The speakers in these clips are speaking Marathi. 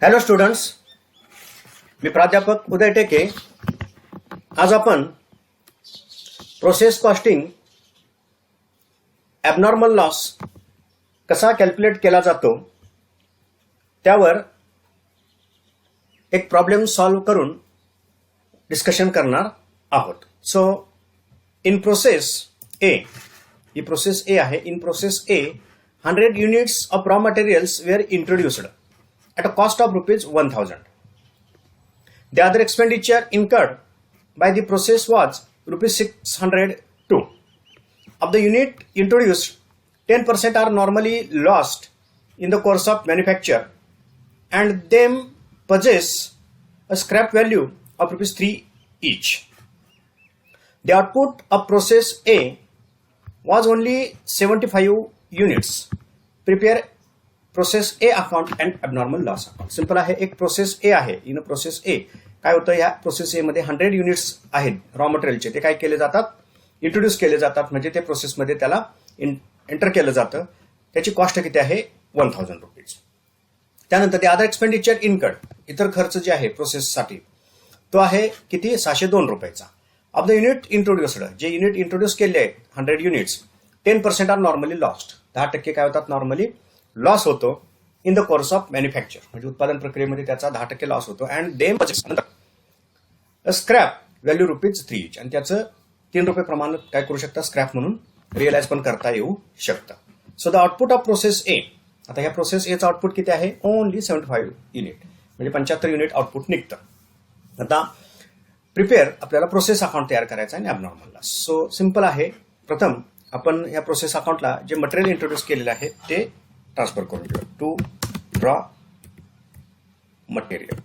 हॅलो स्टुडंट्स, मी प्राध्यापक उदय टेके. आज आपण प्रोसेस कॉस्टिंग ॲबनॉर्मल लॉस कसा कॅल्क्युलेट केला जातो त्यावर एक प्रॉब्लेम सॉल्व करून डिस्कशन करणार आहोत. सो इन प्रोसेस ए, ही प्रोसेस ए आहे. In process A 100 units of raw materials were introduced at a cost of rupees 1000. The other expenditure incurred by the process was rupees 602. Of the unit introduced, 10% are normally lost in the course of manufacture and them possess a scrap value of rupees 3 each. The output of process A was only 75 units. Prepare process A account and abnormal loss account. Simple आहे. एक प्रोसेस ए आहे. इन प्रोसेस ए काय होतं, या प्रोसेस ए मध्ये 100 युनिट्स आहेत रॉ मटेरियलचे. ते काय केले जातात, इंट्रोड्यूस केले जातात. म्हणजे ते प्रोसेसमध्ये त्याला एंटर केलं जातं. त्याची कॉस्ट किती आहे, 1000 रुपीज. त्यानंतर ते अदर एक्सपेंडिचर इनकर्ड, इतर खर्च जे आहे प्रोसेससाठी, तो आहे किती, 602 रुपयाचा. ऑफ द युनिट इंट्रोड्युस्ड, जे युनिट इंट्रोड्यूस केले आहेत 100 युनिट्स, 10% आर नॉर्मली लॉस्ट. 10% काय होतात, नॉर्मली लॉस होतो in the course of manufacture, म्हणजे उत्पादन प्रक्रियेमध्ये त्याचा 10% लॉस होतो. And them scrap value rupees 3 इच, आणि त्याचं 3 रुपये प्रमाण काय करू शकता, स्क्रॅप म्हणून रिअलाइज पण करता येऊ शकतं. So the output of process ए, आता ह्या प्रोसेस एचं आउटपुट किती आहे, ओनली 75 युनिट, म्हणजे 75 युनिट आउटपुट निघतं. आता प्रिपेअर, आपल्याला प्रोसेस अकाउंट तयार करायचा आहे ॲबनॉर्मल लॉस. सो सिंपल आहे. प्रथम आपण या प्रोसेस अकाउंटला जे मटेरियल इंट्रोड्यूस केलेलं आहे ते ट्रान्सफर करून घेऊ. टू ड्रॉ मटेरियल,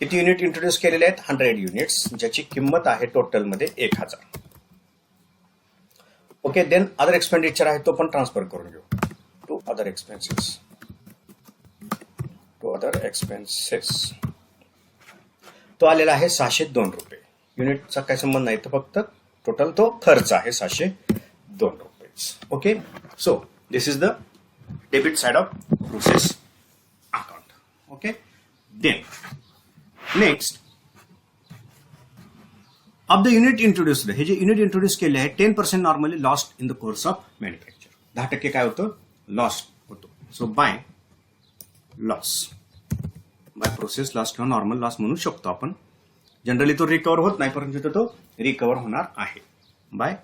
किती युनिट इंट्रोड्यूस केलेले आहेत, 100 युनिट्स, ज्याची किंमत आहे टोटल मध्ये 1000. ओके. देन अदर एक्सपेंडिचर आहे तो पण ट्रान्सफर करून घेऊ. टू अदर एक्सपेन्सेस, तो आलेला आहे 602 रुपये. युनिटचा काय संबंध नाही, तर फक्त टोटल तो खर्च आहे 602 रुपये. Okay, so this is the debit side of process account. Okay, then next of the unit introduced, हे जे युनिट इंट्रोड्यूस केले आहे 10% normally lost in the course of manufacture. 10% काय होतं, लॉस्ट होतो. So by loss, by process loss किंवा नॉर्मल लॉस म्हणू शकतो आपण. जनरली तो रिकवर होत नाही, परंतु तो रिकवर होणार आहे बाय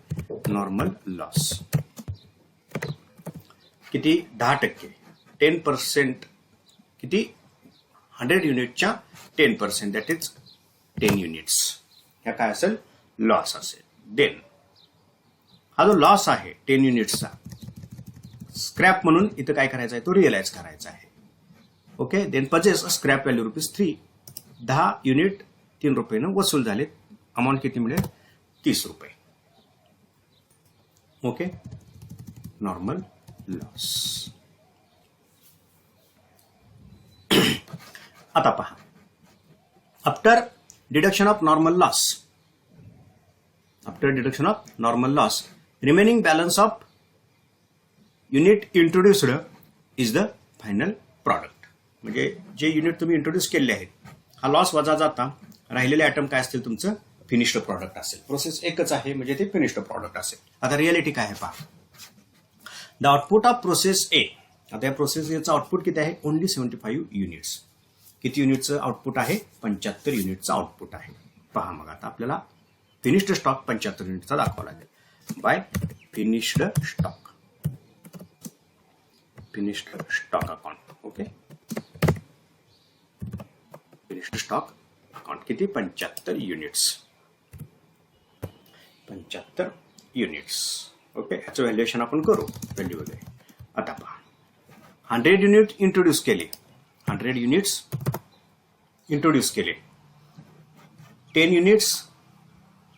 नॉर्मल लॉस. किती, 10%, 10%, किती, 100 युनिटच्या 10%, दॅट इज 10 युनिट्स. ह्या काय असेल, लॉस असेल. देन हा जो लॉस आहे 10 युनिट्सचा, स्क्रॅप म्हणून इथं काय करायचं आहे, तो रिअलाइज करायचा आहे. Okay. Then purchase scrap value rupees 3, 10 unit 3 रुपयानं वसूल झालेत. अमाऊंट किती मिळेल, 30 रुपये. ओके. Normal loss. आता पहा, after deduction of normal loss, remaining balance of unit introduced is the final product. म्हणजे जे युनिट तुम्ही इंट्रोड्यूस केले आहेत, हा लॉस वजा जाता राहिलेले आयटम काय असतील, तुमचं फिनिश्ड प्रॉडक्ट असेल. प्रोसेस एकच आहे, म्हणजे ते फिनिश्ड प्रॉडक्ट असेल. आता रियालिटी काय आहे पहा. द आउटपुट ऑफ प्रोसेस ए, आता या प्रोसेस एचं आउटपुट किती आहे, ओनली 75 युनिट्स. किती युनिटचं आउटपुट आहे, 75 युनिटचं आउटपुट आहे. पहा मग आता आपल्याला फिनिश्ड स्टॉक 75 युनिटचा दाखवावा लागेल by finished stock account. Okay. Finished stock account किती, 75 युनिट्स. ओके. याचं व्हॅल्युएशन आपण करू, व्हॅल्यू वगैरे. आता पहा, 100 युनिट इंट्रोड्यूस केले, 100 युनिट्स इंट्रोड्यूस केले, 10 युनिट्स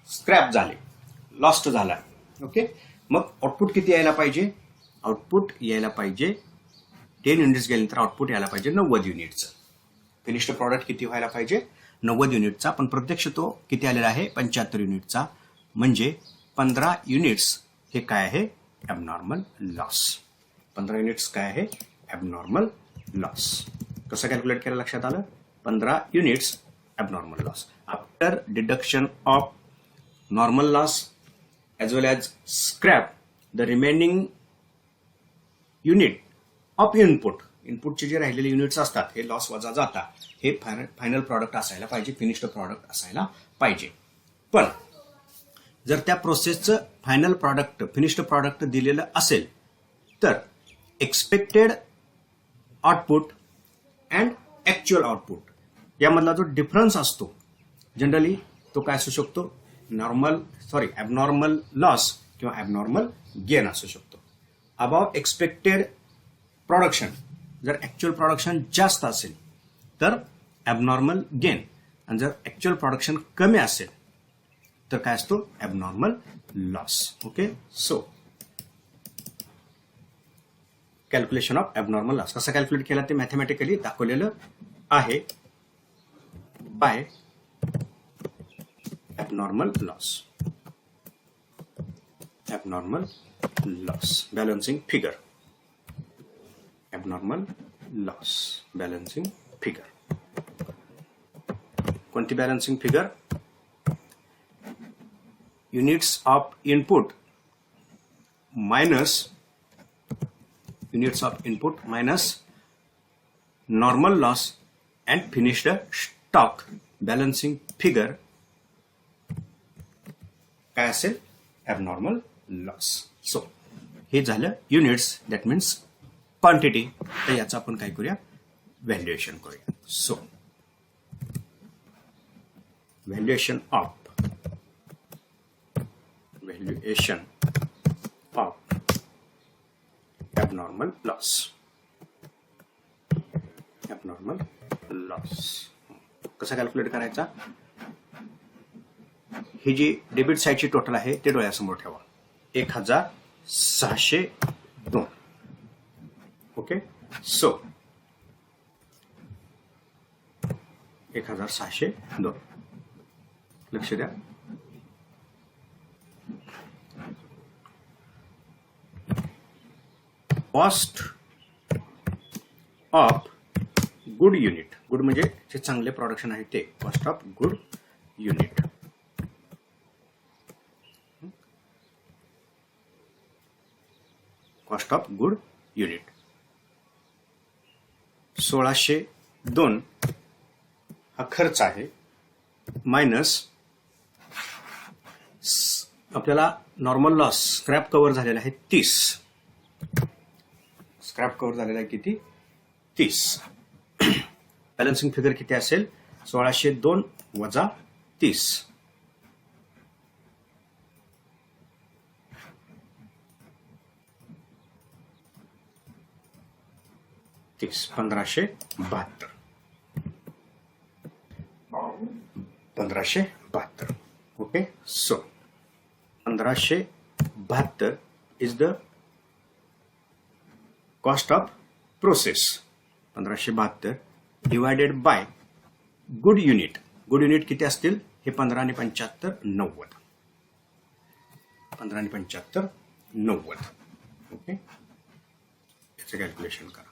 स्क्रॅप झाले, लॉस्ट झाला. ओके. मग आउटपुट किती यायला पाहिजे, आउटपुट यायला पाहिजे 10 युनिट्स गेल्यानंतर आउटपुट यायला पाहिजे 90 युनिटचं. फिनिश्ड प्रॉडक्ट किती व्हायला पाहिजे, 90 युनिटचा. पण प्रत्यक्ष तो किती आलेला आहे, 75 युनिटचा. म्हणजे 15 युनिट्स हे काय आहे, ॲबनॉर्मल लॉस. 15 युनिट्स काय आहे, ॲबनॉर्मल लॉस. कसं कॅल्क्युलेट केलं लक्षात आलं? 15 units abnormal loss. After deduction of normal loss as well as scrap the remaining unit of input. इनपुटचे जे राहिलेले युनिट्स असतात हे लॉस वजा जाता हे फायनल प्रॉडक्ट असायला पाहिजे, फिनिश्ड प्रॉडक्ट असायला पाहिजे. पण जर त्या प्रोसेसचं फायनल प्रॉडक्ट फिनिश्ड प्रॉडक्ट दिलेलं असेल तर expected output and actual output यामधला जो डिफरन्स असतो जनरली तो काय असू शकतो? ॲबनॉर्मल लॉस किंवा ॲबनॉर्मल गेन असू शकतो. अबाव एक्सपेक्टेड प्रोडक्शन, जर ॲक्च्युअल प्रोडक्शन जास्त असेल तर ॲबनॉर्मल गेन, आणि जर ॲक्च्युअल प्रोडक्शन कमी असेल तर काय असतो? Abnormal loss. Okay, so calculation of abnormal loss कसं कॅल्क्युलेट केला ते मॅथमॅटिकली दाखवलेलं आहे bye abnormal loss. Abnormal loss balancing figure. Abnormal loss balancing figure. कोणती balancing figure? Units of input minus normal loss and finished stock balancing figure काय असेल? Abnormal loss. सो हे झालं युनिट्स, दॅट मीन्स क्वांटिटी. तर याचं आपण काय करूया? व्हॅल्युएशन करूया. So valuation of abnormal loss. कसा कॅल्क्युलेट करायचा? ही जी डेबिट साईडची टोटल आहे ते डोळ्यासमोर ठेवा. 1602. ओके, सो 1602 लक्ष द्या. Cost of good unit, good म्हणजे जे चांगले प्रोडक्शन आहे ते, cost of good unit. Cost of good unit 1602 हा खर्च आहे, मायनस आपल्याला नॉर्मल लॉस स्क्रॅप कव्हर झालेला आहे 30. स्क्रॅप कव्हर झालेला आहे किती? 30. बॅलन्सिंग फिगर किती असेल? 1602 वजा 30. 1572. 1572. Okay, so 1572 is the cost of process. 1572 divided by good unit. Good unit किती असतील? हे 15 आणि 75 90. 15 आणि 75 90. ओके, याचं कॅल्क्युलेशन करा.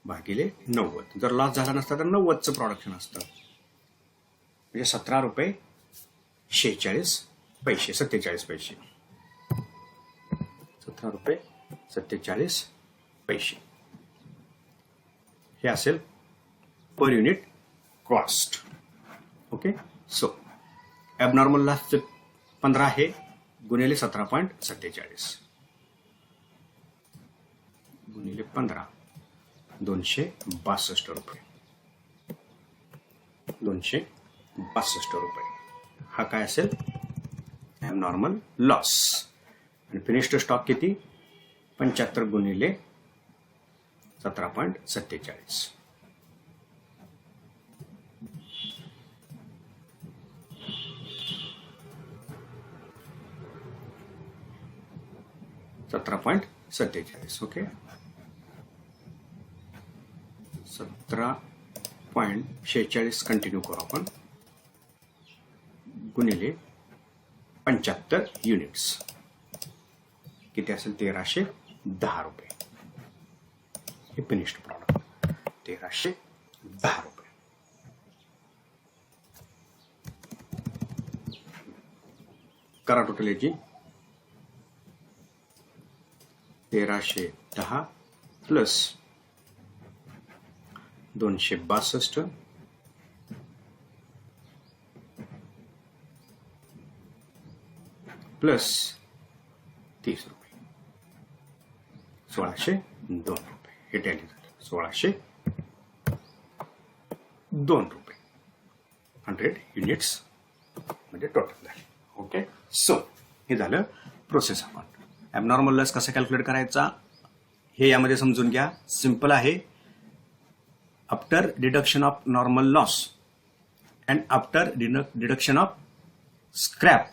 भागिले 90. जर लॉस झाला नसता तर 90चं प्रोडक्शन असतं, म्हणजे 17 रुपये 46 पैसे 47 पैसे. 17 रुपये 47 पैसे हे असेल per unit cost. Okay, so abnormal loss 15 आहे गुणिले 17.47 गुणिले 15 262 रुपये. 262 रुपये हा काय असेल? Abnormal loss. आणि फिनिश्ड स्टॉक किती? 75 गुणिले 17.47. ओके, 17.46 कंटिन्यू करू आपण गुणिले 75 युनिट्स किती असेल? 1310 रुपये. हे फिनिश्ड प्रॉडक्ट 1310 रुपये. करा टोटल याची 1310 प्लस 262 प्लस 30 रुपये 1602 रुपये. हे टॅली झालं 1602 रुपये 100 युनिट्स म्हणजे टोटल झाले. ओके, सो हे झालं प्रोसेस अकाउंट. ॲबनॉर्मल लॉस कसा कॅल्क्युलेट करायचा हे यामध्ये समजून घ्या. सिंपल आहे. After deduction of normal loss and after deduction of scrap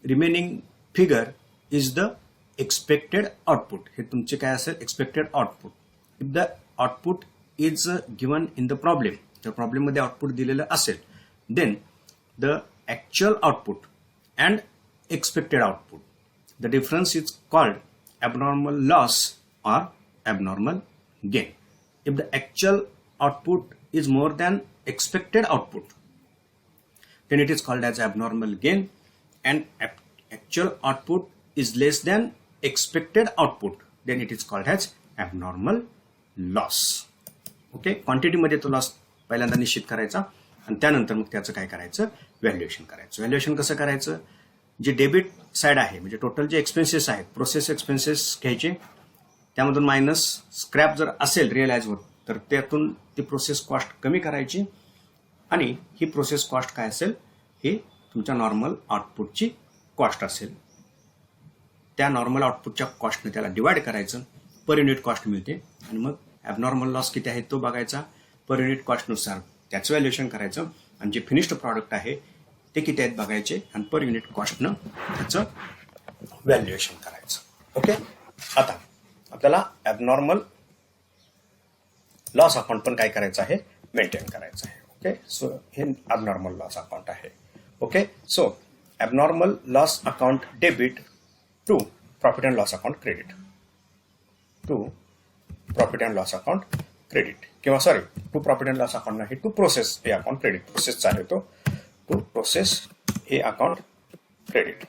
remaining figure is the expected output. हे तुमचे काय असेल expected output. If the output is given in the problem, त्या प्रॉब्लेममध्ये आउटपुट दिलेलं असेल, then the actual output and expected output, the difference is called abnormal loss or abnormal gain. If the actual output is more than expected output, then it is called as abnormal gain, and actual output is less than expected output, then it is called as abnormal loss. Okay, quantity मध्ये तो लॉस पहिल्यांदा निश्चित करायचा आणि त्यानंतर मग त्याचं काय करायचं व्हॅल्युएशन करायचं. व्हॅल्युएशन कसं करायचं, जे डेबिट साइड आहे म्हणजे टोटल जे एक्सपेन्सेस आहेत प्रोसेस एक्सपेन्सेस घ्यायचे, त्यामधून मायनस स्क्रॅप जर असेल रिअलाइज होत तर त्यातून ती प्रोसेस कॉस्ट कमी करायची आणि ही प्रोसेस कॉस्ट काय असेल ही तुमच्या नॉर्मल आउटपुटची कॉस्ट असेल. त्या नॉर्मल आउटपुटच्या कॉस्टने त्याला डिवाइड करायचं, पर युनिट कॉस्ट मिळते आणि मग ॲबनॉर्मल लॉस किती आहे तो बघायचा, पर युनिट कॉस्टनुसार त्याचं व्हॅल्युएशन करायचं आणि जे फिनिश्ड प्रॉडक्ट आहे ते किती आहेत बघायचे आणि पर युनिट कॉस्टनं त्याचं व्हॅल्युएशन करायचं. ओके, आता आपल्याला ॲबनॉर्मल लॉस अकाउंट पण काय करायचं आहे मेंटेन करायचं आहे. ओके, सो हे ॲबनॉर्मल लॉस अकाउंट आहे. Okay, so abnormal loss account debit to profit and loss account credit, to profit and loss account credit, किंवा sorry to profit and loss account नाही, to process A account credit. प्रोसेसचा आहे तो, to process A account credit,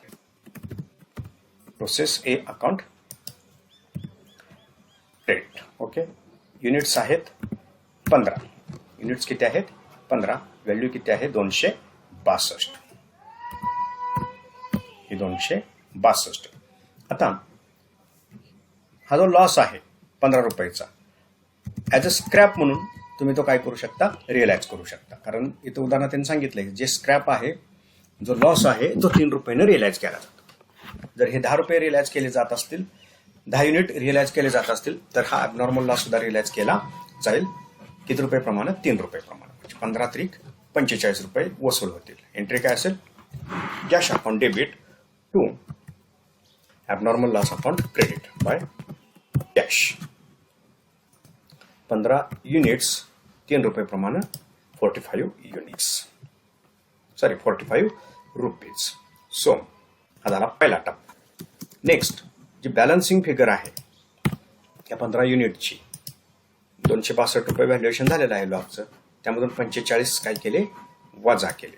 process A account credit. Okay, units आहेत 15, युनिट्स किती आहेत 15, व्हॅल्यू किती आहे 262, ही 262. आता हा जो लॉस आहे 15 रुपयाचा ॲज अ स्क्रॅप म्हणून तुम्ही तो काय करू शकता रिअलाइज करू शकता, कारण इथं उदाहरण त्यांनी सांगितलंय जे स्क्रॅप आहे जो लॉस आहे तो 3 रुपयाने रिअलाइज केला जातो. जर हे 10 रुपये रिअलाइज केले जात असतील, 10 युनिट रिअलाइज केले जात असतील तर हा ॲबनॉर्मल लॉस सुद्धा रिअलाइज केला जाईल. किती रुपये प्रमाणे 3 रुपये प्रमाणे, म्हणजे 15 त्रिक 45 रुपये वसूल होतील. एंट्री काय असेल cash account debit to abnormal loss account credit by cash. 15 units 3 रुपये प्रमाणे 45 युनिट्स, सॉरी 45 रुपीज. सो हा झाला पहिला टप्पा. नेक्स्ट जी बॅलन्सिंग फिगर आहे या 15 युनिटची 262 रुपये व्हॅल्युएशन झालेलं आहे लॉसचं, त्यामधून 45 काय केले वजा केले.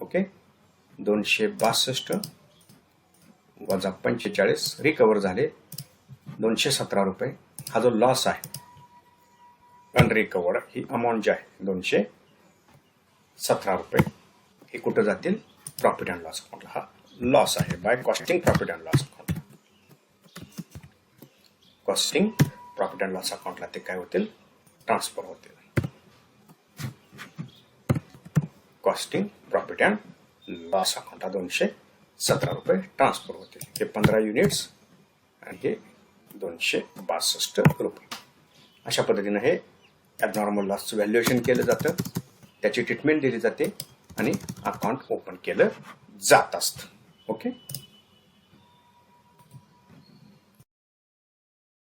ओके, 262 वजा 45 रिकवर झाले 217 रुपये. हा जो लॉस आहे अनरिकवर्ड ही अमाऊंट जी आहे 217 रुपये हे कुठं जातील प्रॉफिट अँड लॉस अकाउंटला. हा लॉस आहे by costing profit and loss account, costing profit and loss अकाउंटला ते काय होतील ट्रान्सफर होतील. कॉस्टिंग प्रॉफिट अँड लॉस अकाउंटला 217 रुपये ट्रान्सफर होतील. हे 15 युनिट्स आणि हे 262 रुपये. अशा पद्धतीने हे ॲबनॉर्मल लॉसचं व्हॅल्युएशन केलं जातं, त्याची ट्रीटमेंट दिली जाते आणि अकाउंट ओपन केलं जात असतं. ओके.